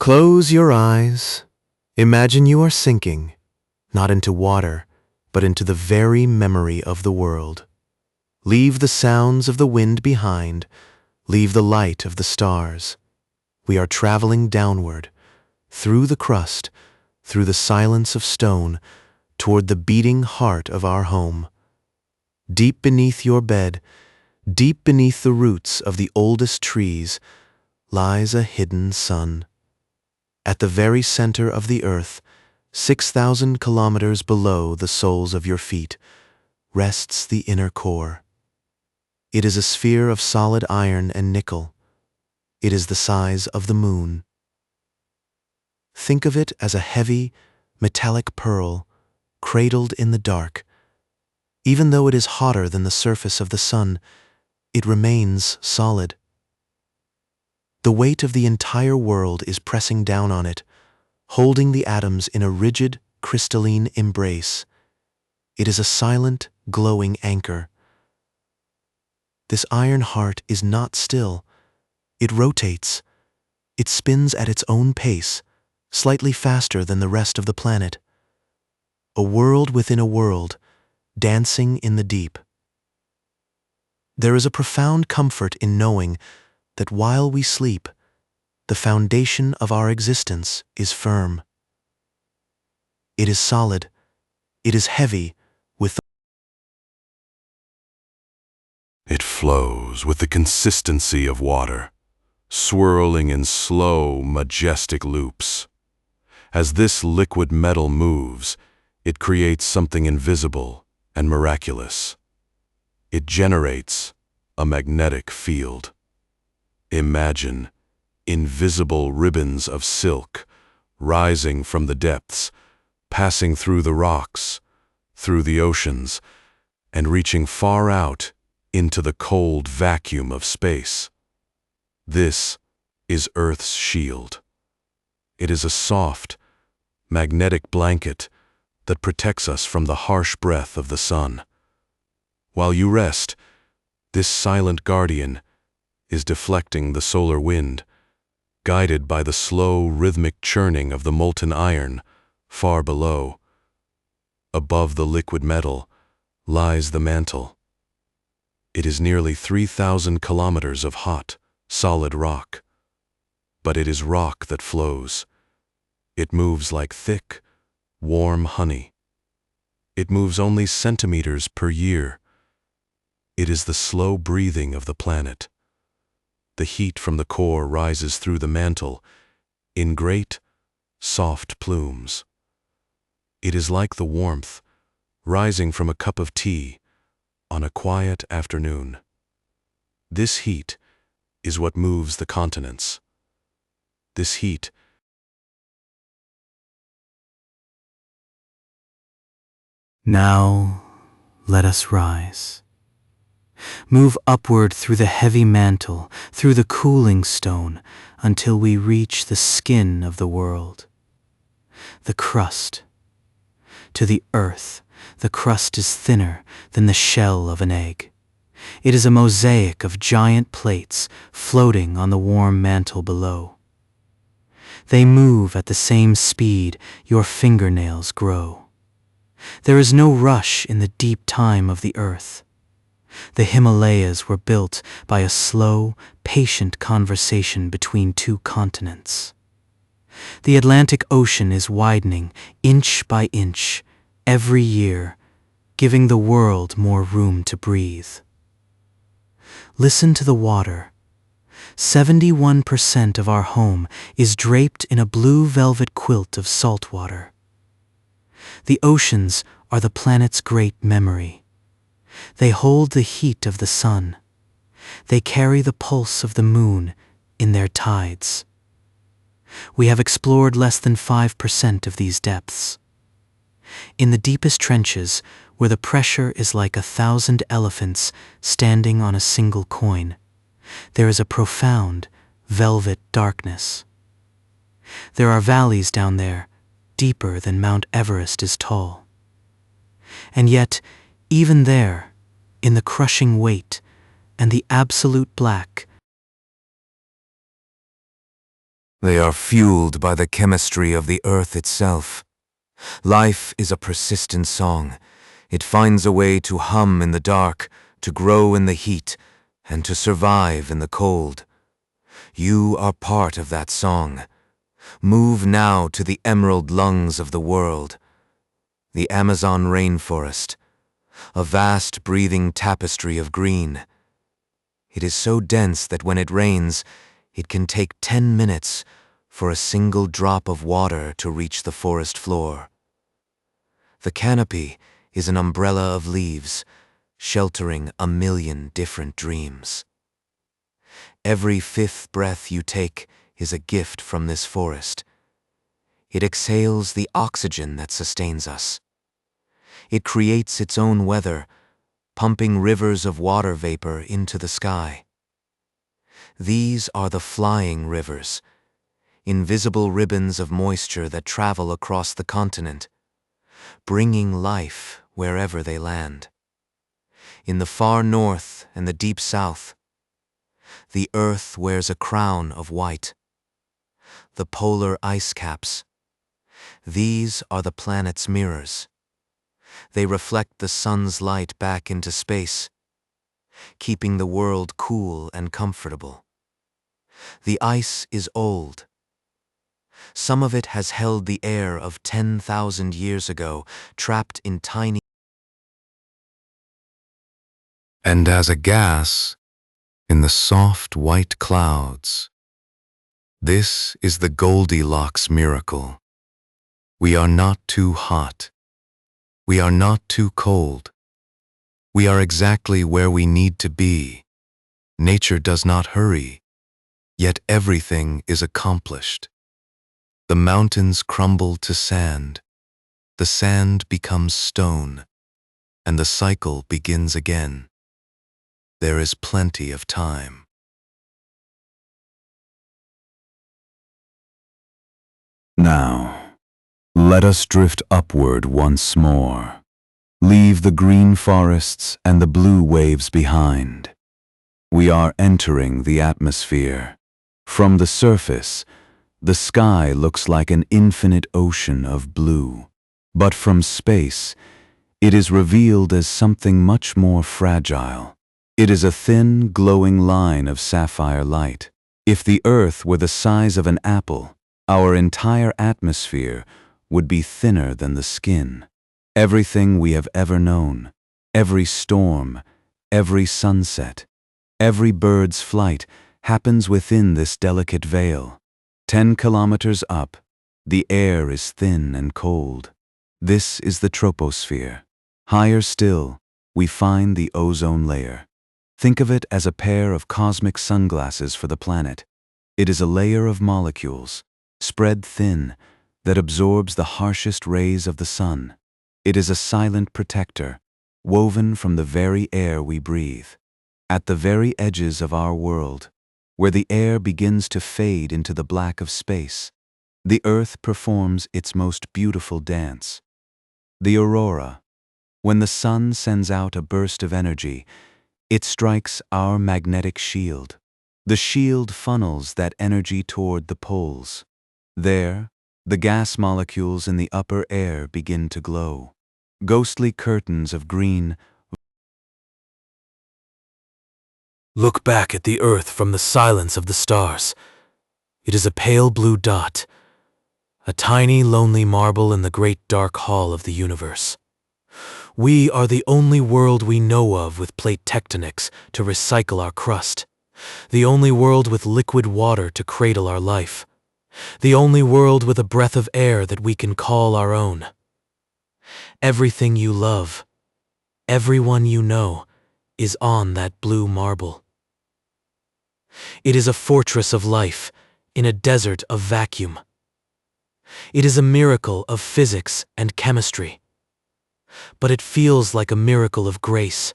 Close your eyes. Imagine you are sinking, not into water, but into the very memory of the world. Leave the sounds of the wind behind. Leave the light of the stars. We are traveling downward, through the crust, through the silence of stone, toward the beating heart of our home. Deep beneath your bed, deep beneath the roots of the oldest trees, lies a hidden sun. At the very center of the earth, 6,000 kilometers below the soles of your feet, rests the inner core. It is a sphere of solid iron and nickel. It is the size of the moon. Think of it as a heavy, metallic pearl, cradled in the dark. Even though it is hotter than the surface of the sun, it remains solid. The weight of the entire world is pressing down on it, holding the atoms in a rigid, crystalline embrace. It is a silent, glowing anchor. This iron heart is not still. It rotates. It spins at its own pace, slightly faster than the rest of the planet. A world within a world, dancing in the deep. There is a profound comfort in knowing that while we sleep, the foundation of our existence is firm. It is solid. It is heavy with the It flows with the consistency of water, swirling in slow, majestic loops. As this liquid metal moves, it creates something invisible and miraculous. It generates a magnetic field. Imagine invisible ribbons of silk rising from the depths, passing through the rocks, through the oceans, and reaching far out into the cold vacuum of space. This is Earth's shield. It is a soft, magnetic blanket that protects us from the harsh breath of the sun. While you rest, this silent guardian is deflecting the solar wind, guided by the slow, rhythmic churning of the molten iron far below. Above the liquid metal lies the mantle. It is nearly 3,000 kilometers of hot, solid rock. But it is rock that flows. It moves like thick, warm honey. It moves only centimeters per year. It is the slow breathing of the planet. The heat from the core rises through the mantle in great, soft plumes. It is like the warmth rising from a cup of tea on a quiet afternoon. This heat is what moves the continents. This heat Now, let us rise. Move upward through the heavy mantle, through the cooling stone, until we reach the skin of the world. The crust. To the earth, the crust is thinner than the shell of an egg. It is a mosaic of giant plates floating on the warm mantle below. They move at the same speed your fingernails grow. There is no rush in the deep time of the earth. The Himalayas were built by a slow, patient conversation between two continents. The Atlantic Ocean is widening inch by inch every year, giving the world more room to breathe. Listen to the water. 71% of our home is draped in a blue velvet quilt of salt water. The oceans are the planet's great memory. They hold the heat of the sun. They carry the pulse of the moon in their tides. We have explored less than 5% of these depths. In the deepest trenches, where the pressure is like 1,000 elephants standing on a single coin, there is a profound, velvet darkness. There are valleys down there, deeper than Mount Everest is tall. And yet, even there, in the crushing weight and the absolute black, They are fueled by the chemistry of the earth itself. Life is a persistent song. It finds a way to hum in the dark, to grow in the heat, and to survive in the cold. You are part of that song. Move now to the emerald lungs of the world. The Amazon rainforest, a vast breathing tapestry of green. It is so dense that when it rains, it can take 10 minutes for a single drop of water to reach the forest floor. The canopy is an umbrella of leaves, sheltering 1,000,000 different dreams. Every fifth breath you take is a gift from this forest. It exhales the oxygen that sustains us. It creates its own weather, pumping rivers of water vapor into the sky. These are the flying rivers, invisible ribbons of moisture that travel across the continent, bringing life wherever they land. In the far north and the deep south, the earth wears a crown of white. The polar ice caps. These are the planet's mirrors. They reflect the sun's light back into space, keeping the world cool and comfortable. The ice is old. Some of it has held the air of 10,000 years ago, trapped in tiny. And as a gas in the soft white clouds, this is the Goldilocks miracle. We are not too hot. We are not too cold. We are exactly where we need to be. Nature does not hurry, yet everything is accomplished. The mountains crumble to sand, the sand becomes stone, and the cycle begins again. There is plenty of time. Now, let us drift upward once more. Leave the green forests and the blue waves behind. We are entering the atmosphere. From the surface, the sky looks like an infinite ocean of blue. But from space, it is revealed as something much more fragile. It is a thin, glowing line of sapphire light. If the Earth were the size of an apple, our entire atmosphere would be thinner than the skin. Everything we have ever known, every storm, every sunset, every bird's flight happens within this delicate veil. 10 kilometers up, the air is thin and cold. This is the troposphere. Higher still, we find the ozone layer. Think of it as a pair of cosmic sunglasses for the planet. It is a layer of molecules, spread thin, that absorbs the harshest rays of the sun. It is a silent protector, woven from the very air we breathe. At the very edges of our world, where the air begins to fade into the black of space, the Earth performs its most beautiful dance. The aurora. When the sun sends out a burst of energy, it strikes our magnetic shield. The shield funnels that energy toward the poles. There, the gas molecules in the upper air begin to glow. Ghostly curtains of green. Look back at the earth from the silence of the stars. It is a pale blue dot, a tiny, lonely marble in the great dark hall of the universe. We are the only world we know of with plate tectonics to recycle our crust, the only world with liquid water to cradle our life, the only world with a breath of air that we can call our own. Everything you love, everyone you know, is on that blue marble. It is a fortress of life in a desert of vacuum. It is a miracle of physics and chemistry. But it feels like a miracle of grace.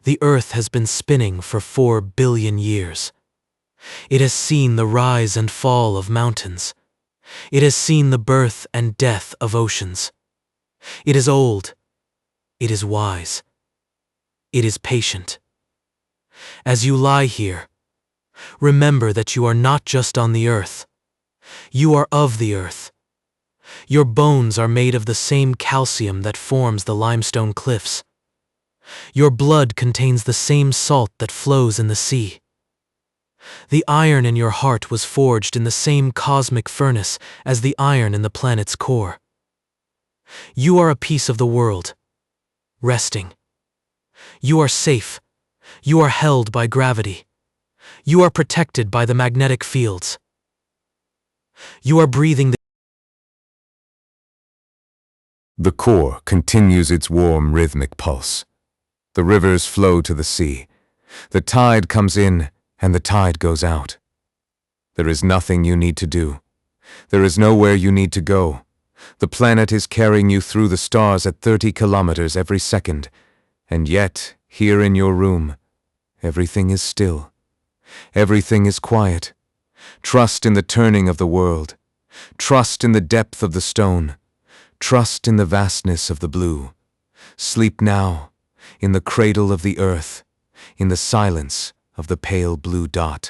The earth has been spinning for 4 billion years. It has seen the rise and fall of mountains. It has seen the birth and death of oceans. It is old. It is wise. It is patient. As you lie here, remember that you are not just on the earth. You are of the earth. Your bones are made of the same calcium that forms the limestone cliffs. Your blood contains the same salt that flows in the sea. The iron in your heart was forged in the same cosmic furnace as the iron in the planet's core. You are a piece of the world, resting. You are safe. You are held by gravity. You are protected by the magnetic fields. You are breathing The core continues its warm rhythmic pulse. The rivers flow to the sea. The tide comes in and the tide goes out. There is nothing you need to do. There is nowhere you need to go. The planet is carrying you through the stars at 30 kilometers every second. And yet, here in your room, everything is still. Everything is quiet. Trust in the turning of the world. Trust in the depth of the stone. Trust in the vastness of the blue. Sleep now, in the cradle of the earth, in the silence of the pale blue dot.